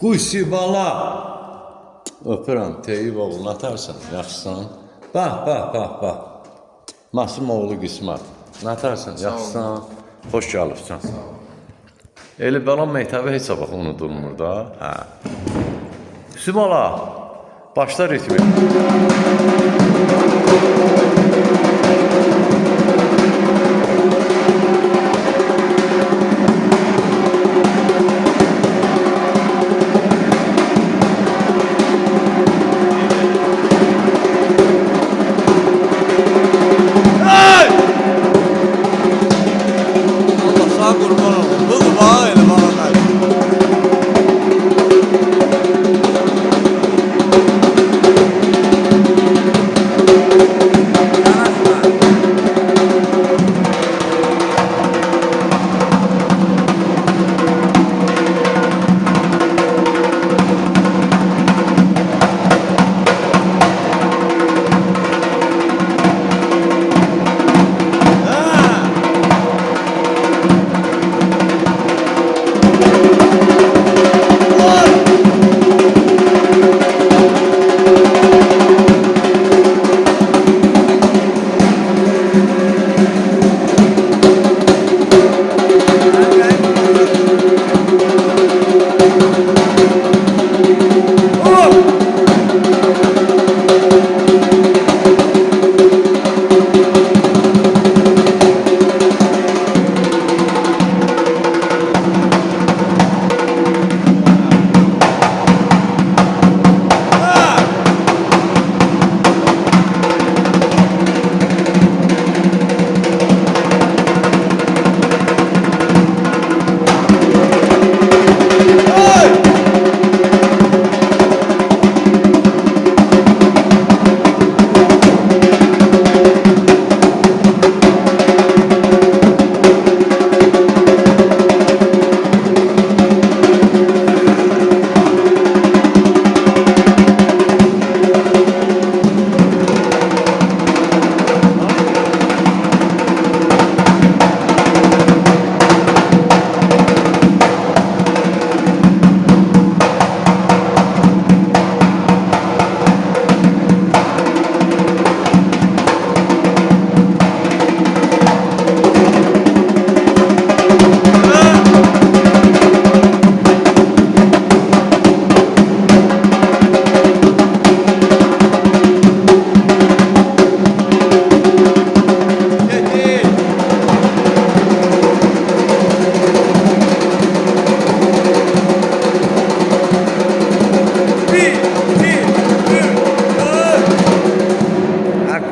Qusi bala. Öpürəm, Teyyib oğlunu atarsan, yaxşısan. Bax. Masımoğlu Qismat. Atarsan, yaxşısan. Xoş gəlibsən. Eli bala məktəbi heç sabah unudulmur da. Hə. Qusi bala. Başla ritmi.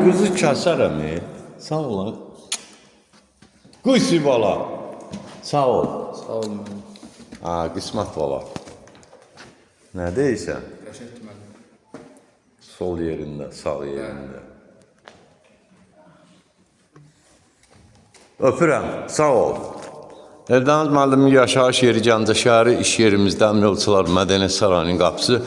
Kuzu kəsərəm. Sağ olun. Qusi bala. Sağ ol. Sağ olun. Qismat bala. Nə deyirsən? Qəşəngdir müəllim. Sol yerində, sağ yerində. Öpürəm. Sağ ol. Eldəniz müəllimin yaşayış yeri Gəncə şəhəri iş yerimizdə Əməlçılar Mədəniyyət Sarayının qapısı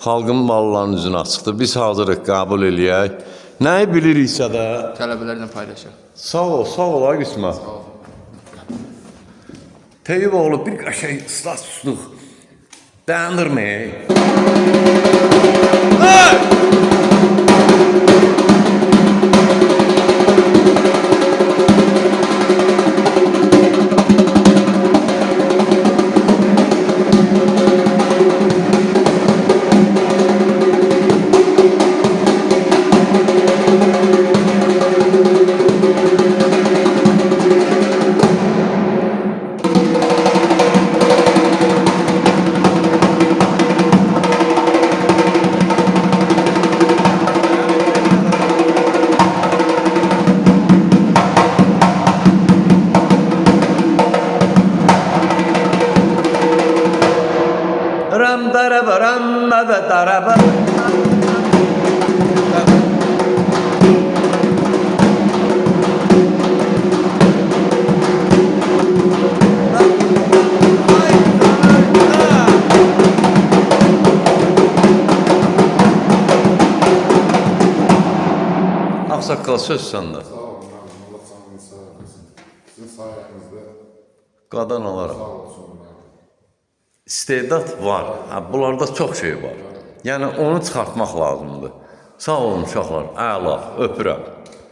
xalqın ballarının üzünə açıqdır. Biz hazırıq qəbul eləyək. Nəyi biliriksə də Tələbələrlə paylaşaq. sağ ol ay Qismat. Sağ olun. Teyyib oğlu bir qəşəng ıslah susluq. Dayanır mı? Aksaqqal söz səndə. Sağ olun, Allah canınızı sağ olasın. Sizin sayenizde Qadan alaram. sağ olsun. istedad var. Ha, bunlarda çox şey var. Yəni onu çıxartmaq lazımdır. Sağ olun uşaqlar. Əla, öpürəm.